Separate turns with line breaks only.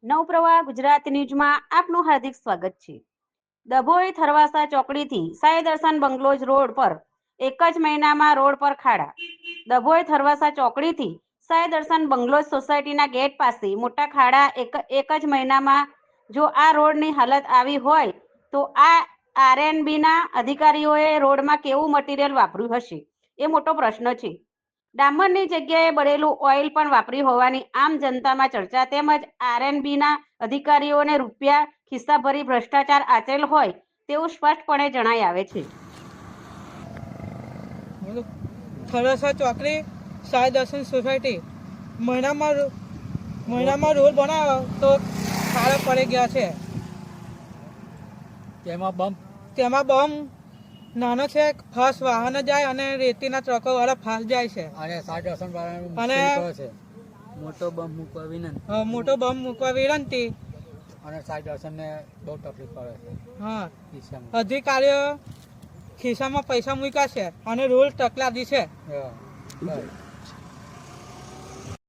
નવપ્રવાહ ગુજરાત ન્યૂઝમાં આપનું હાર્દિક સ્વાગત છે. ડભોઈ થરવાસા ચોકડીથી સાઈ દર્શન બંગલોઝ રોડ પર એક જ મહિનામાં રોડ પર ખાડા. ડભોઈ થરવાસા ચોકડીથી સાઈ દર્શન બંગલોઝ સોસાયટીના ગેટ પાસે મોટા ખાડા એક જ મહિનામાં. જો આ રોડની હાલત આવી હોય તો આ આરએનબીના અધિકારીઓએ રોડમાં કેવું મટીરીયલ વાપર્યું હશે, એ મોટો પ્રશ્ન છે. ડામરની જગ્યાએ બળેલું ઓઇલ પણ વાપર્યું હોવાની આમ જનતામાં ચર્ચા. તેમજ આરએનબીના અધિકારીઓને રૂપિયા ખિસ્સા ભરી ભ્રષ્ટાચાર આચરેલ હોય તેવું સ્પષ્ટપણે જણાઈ આવે છે.
થરવાસા ચોકડી સાઈ દર્શન સોસાયટી મહિનામાં રોડ બનાવ્યો તો ખાડા પડી ગયા છે. તેમાં બમ નાનો છે, ફાસ્ટ વાહન જાય અને રેતીના ટ્રકો વાળા ફાસ્ટ જાય છે. અને મોટો બમ મૂકવા વિનંતી.
અને સાઈ દર્શનને બહુ તકલીફ પડે છે.
હા, અધિકારીઓ ખિસ્સામાં પૈસા મૂક્યા છે અને રોડ તકલાદી છે.